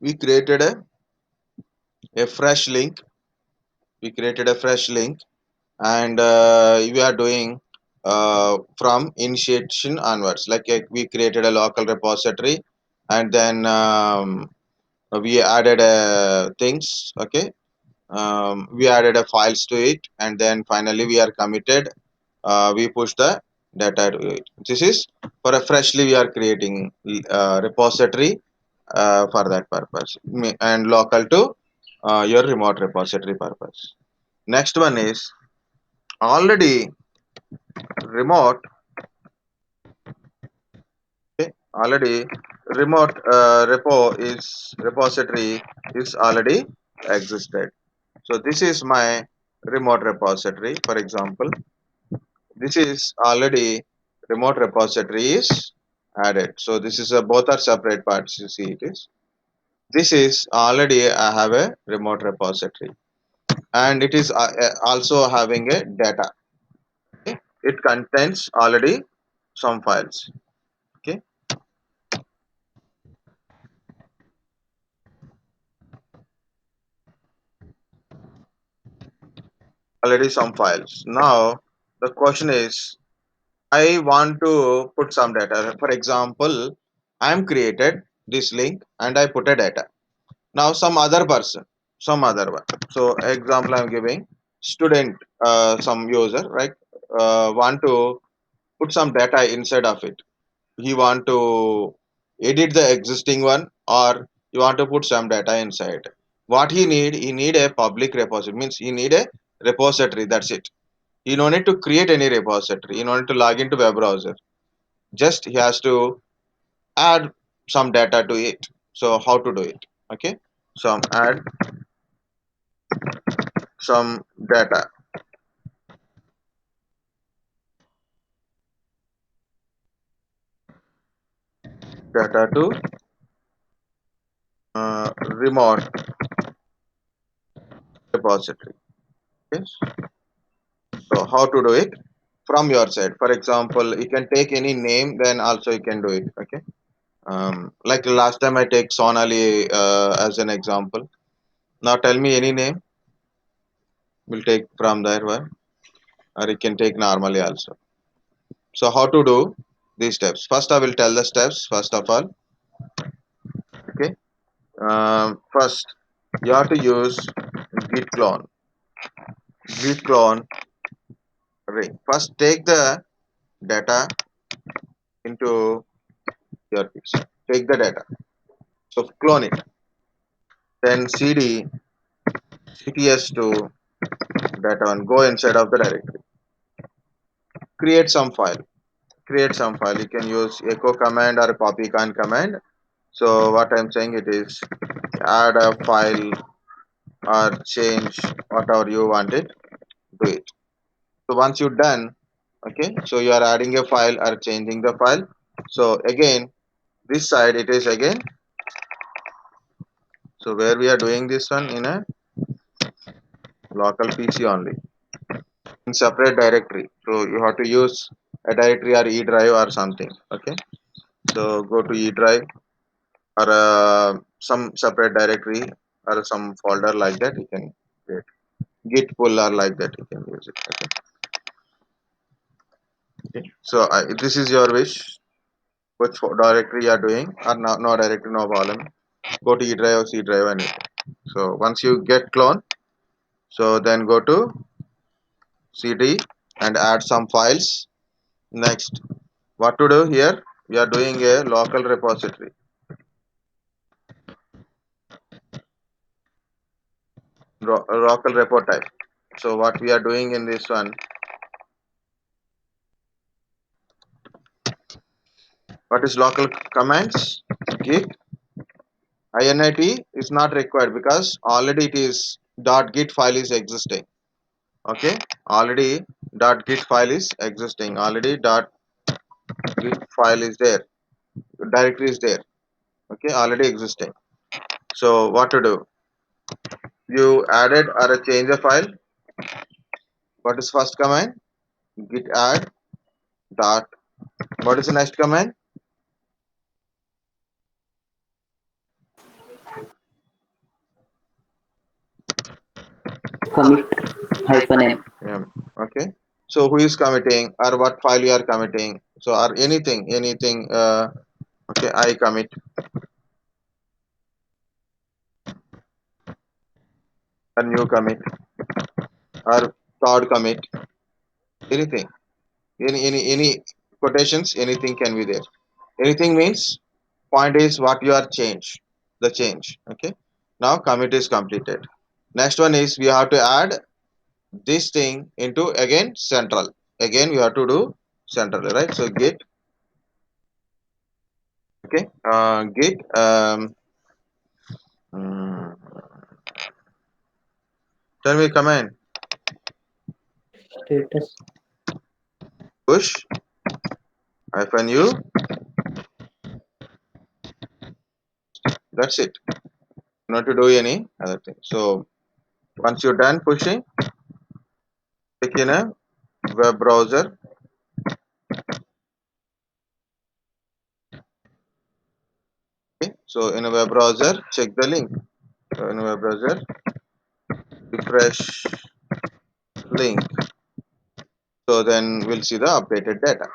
we created a fresh link. We created a fresh link, and we are doing from initiation onwards. Like we created a local repository, and then we added things. Okay, we added a files to it, and then finally we are committed. We push the data to it. This is for a freshly we are creating repository for that purpose, and local to your remote repository purpose. Next one is already remote. Okay, already remote repository is already existed. So this is my remote repository. For example, this is already remote repository is added. So this is a both are separate parts. You see it is. This is already I have a remote repository, and it is also having a data. Okay? It contains already some files. Okay, already some files. Now the question is, I want to put some data. For example, I am created this link and I put a data. Now some other person, some other one. So example I'm giving student, some user, right? Want to put some data inside of it. He want to edit the existing one, or you want to put some data inside. What he need a public repository. Means he need a repository. That's it. He no need to create any repository. He no need to log into web browser. Just he has to add some data to it. So how to do it? Okay. So add some data to remote repository. Yes. So how to do it from your side? For example, you can take any name, then also you can do it. Okay. Like last time I take Sonali as an example. Now tell me any name. We'll take from there one, or you can take normally also. So how to do these steps? First, I will tell the steps. First of all, okay. First, you have to use git clone. Git clone ring. First, take the data into your piece. Take the data. So clone it. Then cd cts to data one. Go inside of the directory. Create some file. Create some file. You can use echo command or copycon command. So what I'm saying it is add a file or change whatever you want it. Do it. So once you're done, okay, so you are adding a file or changing the file. So again, this side it is again. So where we are doing this one in a local PC only in separate directory. So you have to use a directory or E drive or something. Okay, so go to E drive or some separate directory or some folder like that. You can create git pull or like that. You can use it. Okay. Okay. So this is your wish. Which directory you are doing, or no directory, no problem. Go to E drive or C drive and so once you get clone, so then go to cd and add some files. Next, what to do here? We are doing a local repository, local repo type. So what we are doing in this one, what is local commands? Git init is not required because already it is .git file is existing. Okay, already .git file is existing. Already .git file is there. Directory is there. Okay, already existing. So what to do? You added or a change a file. What is first command? Git add dot. What is the next command? commit hyphen m. Yeah. Okay. So who is committing or what file you are committing? So or anything. Okay. I commit a new commit or third commit. Anything. Any quotations. Anything can be there. Anything means point is what you are change. The change. Okay. Now commit is completed. Next one is we have to add this thing into again central. Again we have to do central, right? So git. Okay. Git. Mm, tell me command Status. push hyphen u. That's it. Not to do any other thing. So once you're done pushing, click in a web browser. Okay. So in a web browser, check the link. So in a web browser, refresh link. So then we'll see the updated data.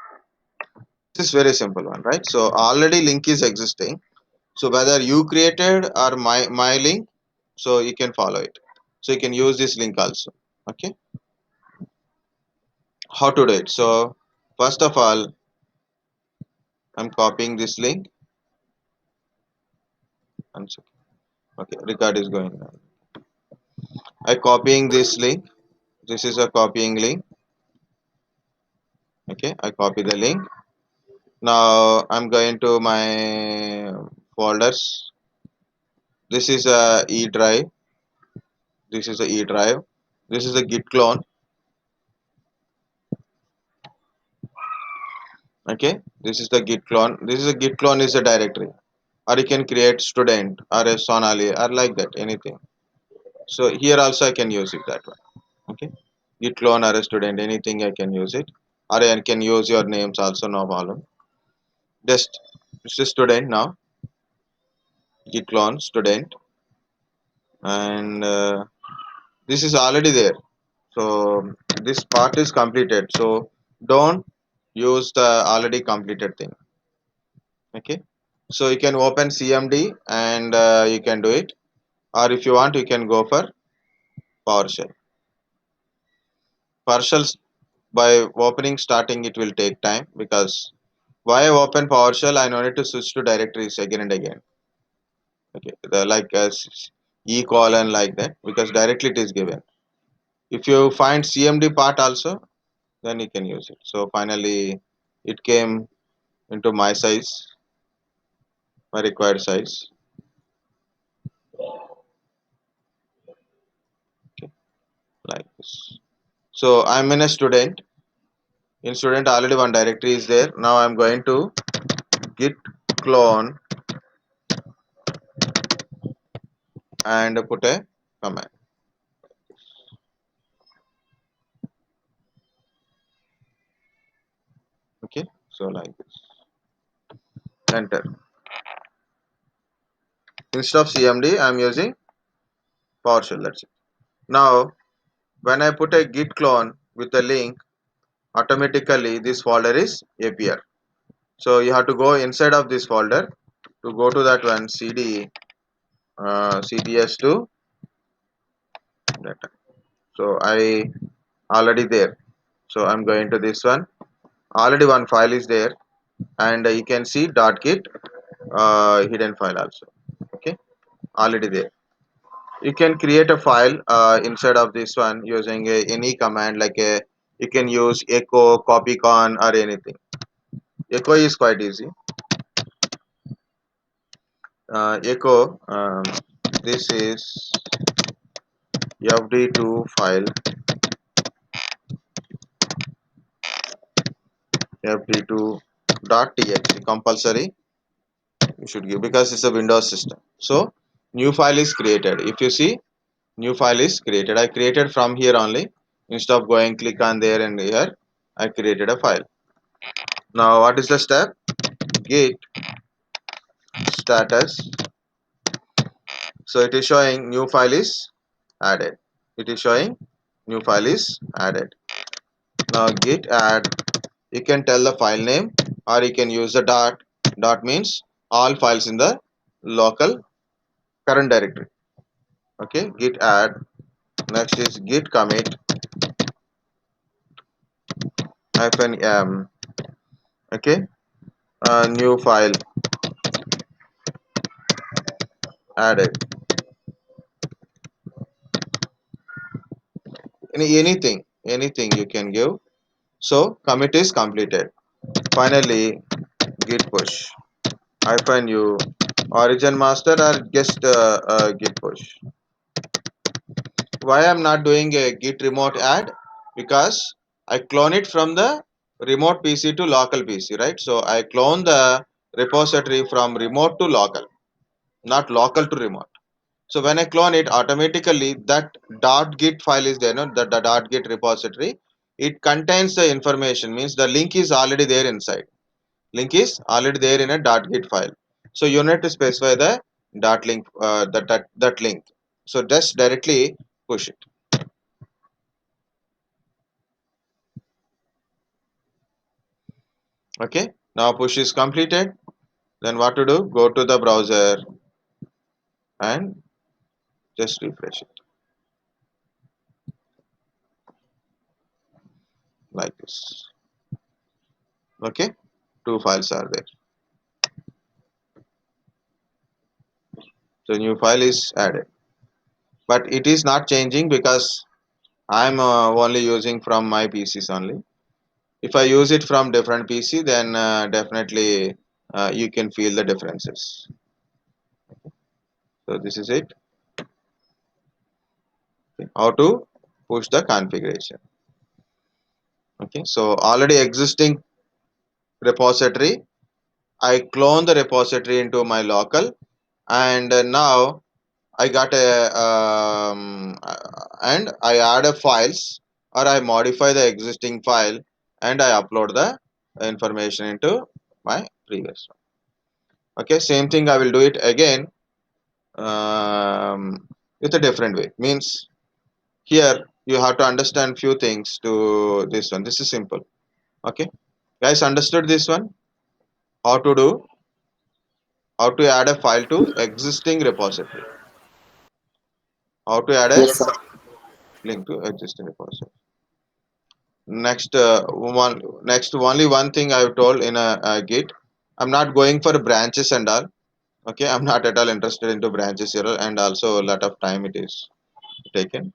This is very simple one, right? So already link is existing. So whether you created or my link, so you can follow it. So you can use this link also. Okay. How to do it? So first of all, I'm copying this link. One second. Okay, record is going on. I copying this link. This is a copying link. Okay, I copy the link. Now I'm going to my folders. This is a E drive. This is a E drive. This is a Git clone. Okay, this is the Git clone. This is a Git clone is a directory, or you can create student or a Sonali or like that anything. So here also I can use it that one. Okay, Git clone or a student anything I can use it, or I can use your names also, no problem. Just it's a student now. Git clone student, and this is already there. So this part is completed. So don't use the already completed thing. Okay. So you can open CMD and you can do it, or if you want you can go for PowerShell. PowerShell by opening starting it will take time, because why I open PowerShell I no need to switch to directories again and again. Okay, the like E colon like that, because directly it is given. If you find CMD part also, then you can use it. So finally it came into my size, my required size. Okay, like this. So I'm in a student. In student already one directory is there. Now I'm going to git clone and put a command. Okay, so like this. Enter. Instead of CMD, I'm using PowerShell. That's it. Now, when I put a git clone with a link, automatically this folder is appear. So you have to go inside of this folder to go to that one CD CDS to data. So I already there. So I'm going to this one. Already one file is there, and you can see .git hidden file also. Okay, already there. You can create a file inside of this one using any command, like a you can use echo copycon or anything. Echo is quite easy. Echo this is fd2 file, fd2.txt compulsory you should give, because it's a Windows system. So new file is created. If you see, new file is created. I created from here only. Instead of going click on there and here, I created a file. Now what is the step? Git status. So it is showing new file is added. it is showing new file is added. Now git add, you can tell the file name or you can use the dot means all files in the local current directory. Okay, git add. Next is git commit hyphen m. Okay, new file added. Anything you can give. So commit is completed. Finally, git push hyphen u, origin master or just git push. Why I'm not doing a git remote add? Because I clone it from the remote PC to local PC, right? So I clone the repository from remote to local, not local to remote. So when I clone it, automatically that .git file is there, no? The .git repository. It contains the information, means the link is already there inside. Link is already there in a .git file. So you need to specify the dot link, that link. So just directly push it. Okay. Now push is completed. Then what to do? Go to the browser and just refresh it like this. Okay. Two files are there. So new file is added, but it is not changing because I'm only using from my PCs only. If I use it from different PC, then definitely you can feel the differences. So this is it. Okay. How to push the configuration. Okay. So already existing repository, I clone the repository into my local, and now I got a and I add a files or I modify the existing file and I upload the information into my previous one. Okay, same thing I will do it again, with a different way. Means here you have to understand few things to this one. This is simple. Okay, guys, understood this one? How to do? How to add a file to existing repository? How to add a Yes, sir. link to existing repository? Next only one thing I've told in a git. I'm not going for branches and all. Okay, I'm not at all interested into branches here, and also a lot of time it is taken.